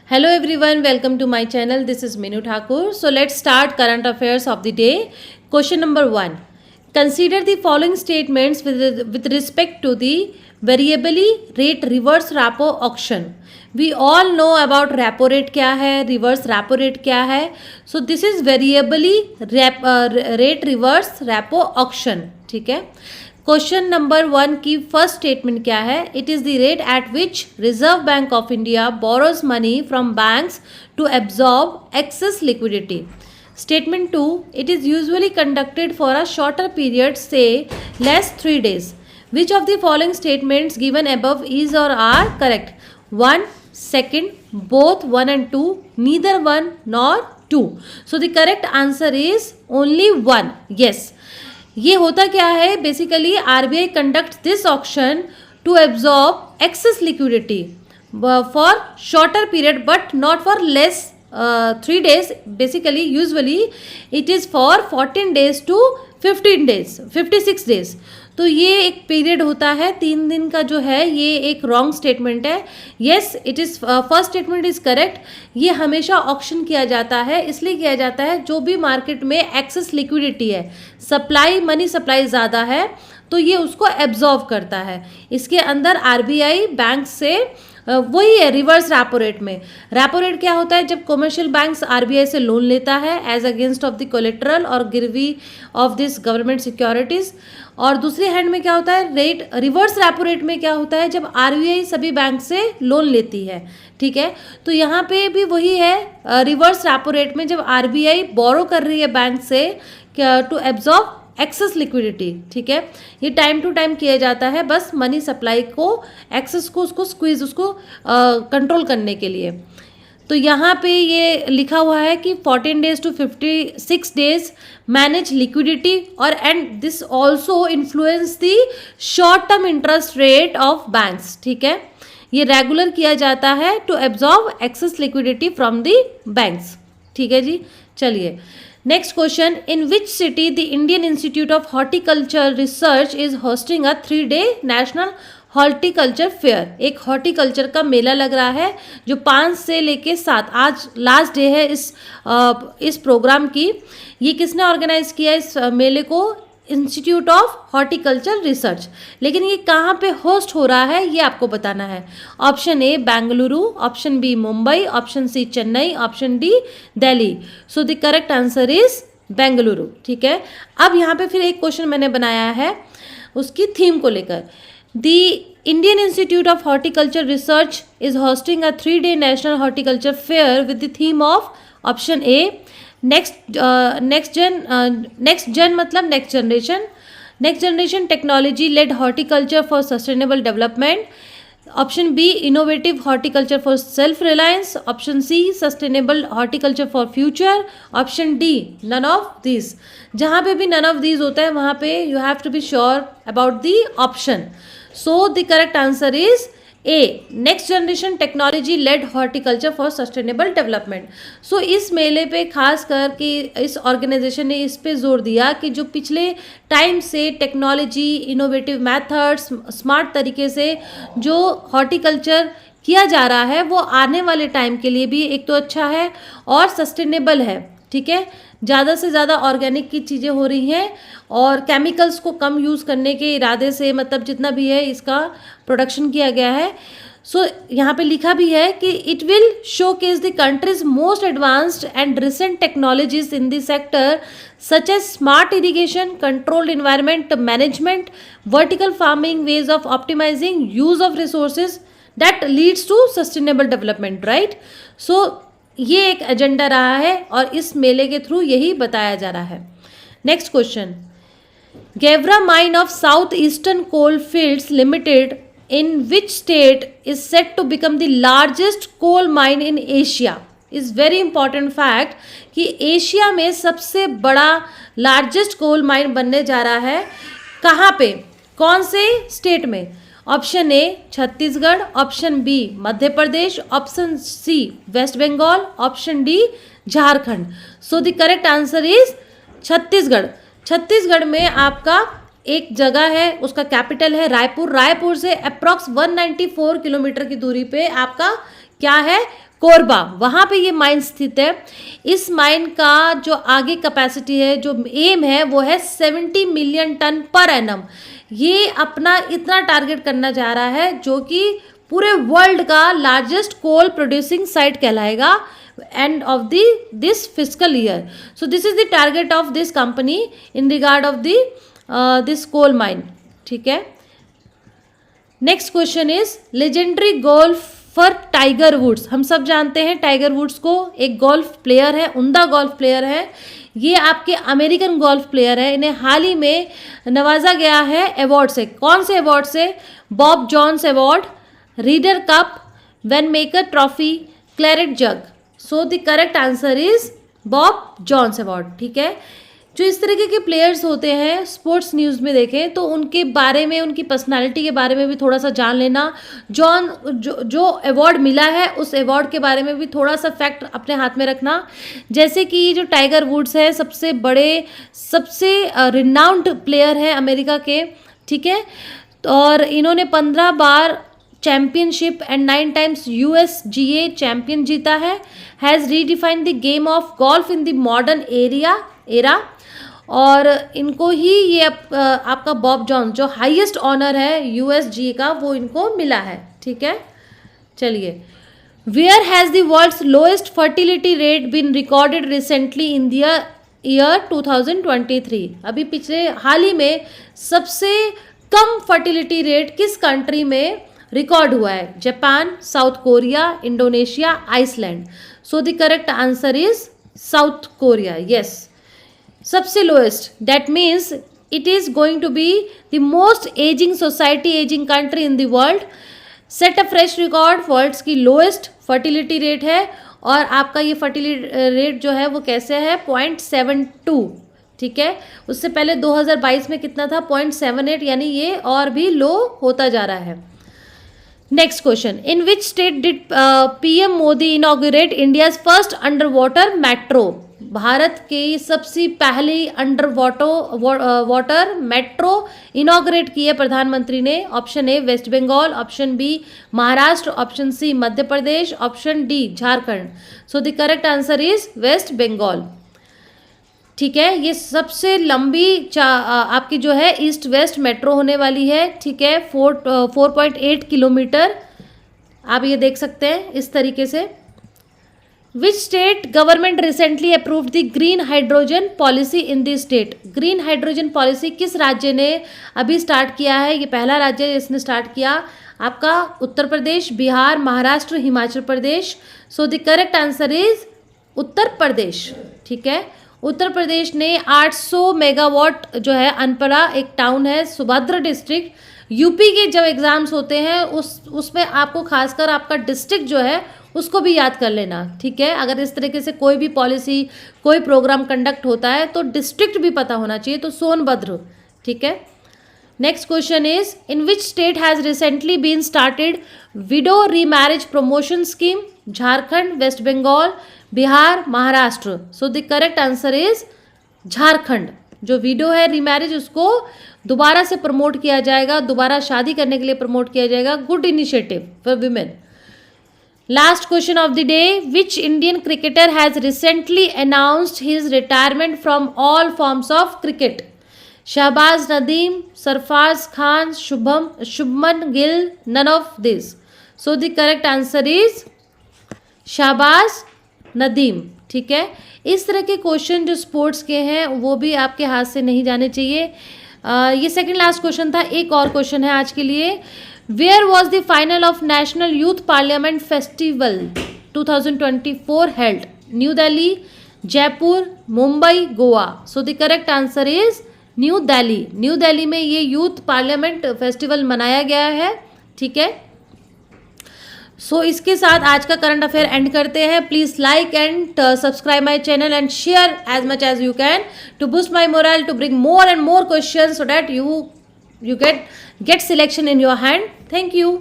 Hello everyone, welcome to my channel. This is Minu Thakur. So let's start current affairs of the day. Question number 1. Consider the following statements with respect to the variably rate reverse repo auction. We all know about repo rate क्या है, reverse repo rate क्या है. So this is variably rate reverse repo auction. ठीक है. Question number 1 की first statement क्या है? It is the rate at which Reserve Bank of India borrows money from banks to absorb excess liquidity. Statement 2, it is usually conducted for a shorter period से less 3 days. Which of the following statements given above is or are correct? 1, 2, both 1 and 2, neither 1 nor 2. So the correct answer is only 1. Yes. ये होता क्या है? Basically RBI conduct this auction to absorb excess liquidity for shorter period but not for less 3 days. Basically usually it is for 14 days to 15 days, 56 days. तो ये एक period होता है 3 दिन का जो है, ये एक रॉन्ग स्टेटमेंट है. Yes, it is first statement is correct. ये हमेशा ऑक्शन किया जाता है, इसलिए किया जाता है जो भी मार्केट में एक्सेस लिक्विडिटी है, सप्लाई मनी सप्लाई ज़्यादा है तो ये उसको एब्जॉर्व करता है. इसके अंदर आरबीआई बैंक से वही है रिवर्स रेपो रेट में. रेपो रेट क्या होता है? जब कमर्शियल बैंक्स आरबीआई से लोन लेता है as against of the collateral और गिरवी ऑफ दिस गवर्नमेंट सिक्योरिटीज़. और दूसरी हैंड में क्या होता है? रेट रिवर्स रेपो रेट में क्या होता है? जब आरबीआई सभी बैंक से लोन लेती है. ठीक है, तो यहाँ पे भी वही है रिवर्स रेपो रेट में जब आरबीआई बोरो कर रही है बैंक से टू एब्जॉर्ब एक्सेस लिक्विडिटी. ठीक है, ये टाइम टू टाइम किया जाता है बस मनी सप्लाई को, एक्सेस को, उसको स्क्वीज, उसको कंट्रोल करने के लिए. तो यहाँ पे ये लिखा हुआ है कि 14 days to 56 days manage liquidity और and this also influence the short term interest rate of banks. ठीक है, ये रेगुलर किया जाता है to absorb excess liquidity from the banks. ठीक है जी, चलिए next question. In which city the Indian Institute of Horticulture Research is hosting a 3-day national horticulture fair. एक हॉर्टिकल्चर का मेला लग रहा है जो 5 से लेके 7, आज लास्ट डे है इस प्रोग्राम की. ये किसने ऑर्गेनाइज किया इस मेले को? Institute of Horticulture research. लेकिन ये कहाँ पे होस्ट हो रहा है ये आपको बताना है. Option A Bengaluru, option B Mumbai, option C Chennai, option D Delhi. So the correct answer is Bengaluru. ठीक है, अब यहाँ पे फिर एक क्वेश्चन मैंने बनाया है उसकी थीम को लेकर. The Indian Institute of Horticulture Research is hosting a 3-day national horticulture fair with the theme of option A next gen मतलब next generation technology led horticulture for sustainable development. Option B innovative horticulture for self reliance. Option C sustainable horticulture for future. Option D none of these. जहाँ पे भी none of these होता है वहाँ पे you have to be sure about the option. So the correct answer is A next generation technology led horticulture for sustainable development. So इस मेले पे खास कर कि इस ऑर्गेनाइजेशन ने इस पे जोर दिया कि जो पिछले टाइम से टेक्नोलॉजी, इनोवेटिव मेथड्स, स्मार्ट तरीके से जो हॉर्टिकल्चर किया जा रहा है वो आने वाले टाइम के लिए भी एक तो अच्छा है और सस्टेनेबल है. ठीक है, ज़्यादा से ज़्यादा ऑर्गेनिक की चीज़ें हो रही हैं और केमिकल्स को कम यूज़ करने के इरादे से मतलब जितना भी है इसका प्रोडक्शन किया गया है. सो यहाँ पे लिखा भी है कि it will showcase the countries most advanced and recent technologies in the sector such as smart irrigation, controlled environment management, vertical farming, ways of optimizing use of resources that leads to sustainable development. Right, so ये एक agenda रहा है और इस मेले के through यही बताया जा रहा है. Next question. Gevra mine of South Eastern coal fields limited in which state is set to become the largest coal mine in Asia. Is very important fact कि एशिया में सबसे बड़ा लार्जेस्ट कोल माइन बनने जा रहा है. कहाँ पे, कौन से स्टेट में? Option A Chhattisgarh, option B Madhya Pradesh, option C West Bengal, option D Jharkhand. So the correct answer is Chhattisgarh. Chhattisgarh में आपका एक जगह है, उसका कैपिटल है रायपुर। रायपुर से अप्रॉक्स 194 किलोमीटर की दूरी पे आपका क्या है, कोरबा, वहाँ पे ये माइन स्थित है। इस माइन का जो आगे कैपेसिटी है, जो एम है, वो है 70 मिलियन टन पर एनम। ये अपना इतना टारगेट करना चाह रहा है जो कि पूरे वर्ल्ड का लार्जेस्ट कोल प्रोड्यूसिंग साइट कहलाएगा end of this physical year. So this is the target of this company in regard of this coal mine. ठीक है, next question is legendary golfer Tiger Woods. हम सब जानते हैं tiger woods को, एक golf player है, उम्दा गोल्फ प्लेयर है। ये आपके अमेरिकन गोल्फ प्लेयर है। इन्हें हाल ही में नवाजा गया है अवार्ड से। कौन से अवार्ड से? Bob Jones award, Ryder cup, Wanamaker trophy, claret jug. So the correct answer is Bob Jones award. ठीक है, जो इस तरीके के प्लेयर्स होते हैं स्पोर्ट्स न्यूज़ में देखें तो उनके बारे में, उनकी पर्सनालिटी के बारे में भी थोड़ा सा जान लेना। जो अवार्ड मिला है उस अवार्ड के बारे में भी थोड़ा सा फैक्ट अपने हाथ में रखना। जैसे कि जो टाइगर वुड्स है, सबसे बड़े, सबसे रिनाउंड प्लेयर है अमेरिका के। ठीक है, और इन्होंने 15 बार championship and 9 times USGA champion जीता है। Has redefined the game of golf in the modern era. और इनको ही ये आपका बॉब जॉन्स, जो हाईएस्ट ऑनर है USGA का, वो इनको मिला है। ठीक है, चलिए, where has the world's lowest fertility rate been recorded recently in the year 2023। अभी पिछले हाल ही में सबसे कम फर्टिलिटी रेट किस कंट्री में रिकॉर्ड हुआ है? Japan, South Korea, Indonesia, Iceland. So the correct answer is South Korea. Yes, सबसे lowest, that means it is going to be the most ageing society, ageing country in the world. Set a fresh record, world's की lowest fertility rate है। और आपका ये fertility rate जो है वो कैसे है? 0.72। ठीक है, उससे पहले 2022 में कितना था? 0.78, यानी ये और भी लो होता जा रहा है। Next question, in which state did PM Modi inaugurate India's first under water metro? Bharat की सबसे पहली अंडर वाटर मेट्रो इनॉग्रेट की है प्रधानमंत्री ने। Option A West Bengal, option B Maharashtra, option C Madhya Pradesh, option D Jharkhand. So the correct answer is West Bengal. ठीक है, ये सबसे लंबी आपकी जो है ईस्ट वेस्ट मेट्रो होने वाली है। ठीक है, 4.8 किलोमीटर आप ये देख सकते हैं इस तरीके से। Which state government recently approved the green hydrogen policy in the state? Green hydrogen policy किस राज्य ने अभी स्टार्ट किया है? ये पहला राज्य है जिसने स्टार्ट किया, आपका Uttar Pradesh, Bihar, Maharashtra, Himachal Pradesh. So the correct answer is Uttar Pradesh. ठीक है, उत्तर प्रदेश ने 800 मेगावाट जो है, अनपरा एक टाउन है, सुभद्र डिस्ट्रिक्ट। यूपी के जब एग्जाम्स होते हैं उसमें आपको खासकर आपका डिस्ट्रिक्ट जो है उसको भी याद कर लेना। ठीक है, अगर इस तरीके से कोई भी पॉलिसी, कोई प्रोग्राम कंडक्ट होता है तो डिस्ट्रिक्ट भी पता होना चाहिए, तो सोनभद्र। ठीक है, next question is in which state has recently been started widow remarriage promotion scheme? Jharkhand, West Bengal, Bihar, Maharashtra. So the correct answer is Jharkhand. जो विडो है रीमैरिज, उसको दोबारा से प्रमोट किया जाएगा, दोबारा शादी करने के लिए प्रमोट किया जाएगा। Good initiative for women. Last question of the day, which Indian cricketer has recently announced his retirement from all forms of cricket? Shahbaz Nadeem, Sarfaraz Khan, Shubman Gill, none of this. So the correct answer is Shahbaz Nadeem. ठीक है, इस तरह के question जो sports के हैं वो भी आपके हाथ से नहीं जाने चाहिए। ये सेकंड लास्ट क्वेश्चन था। एक और क्वेश्चन है आज के लिए, where was the final of national youth parliament festival 2024 held? New Delhi, Jaipur, Mumbai, Goa. So the correct answer is New Delhi. New Delhi में ये यूथ पार्लियामेंट फेस्टिवल मनाया गया है। ठीक है, सो इसके साथ आज का करंट अफेयर एंड करते हैं। Please like and subscribe my channel and share as much as you can to boost my morale, to bring more and more questions so that you get selection in your hand. Thank you.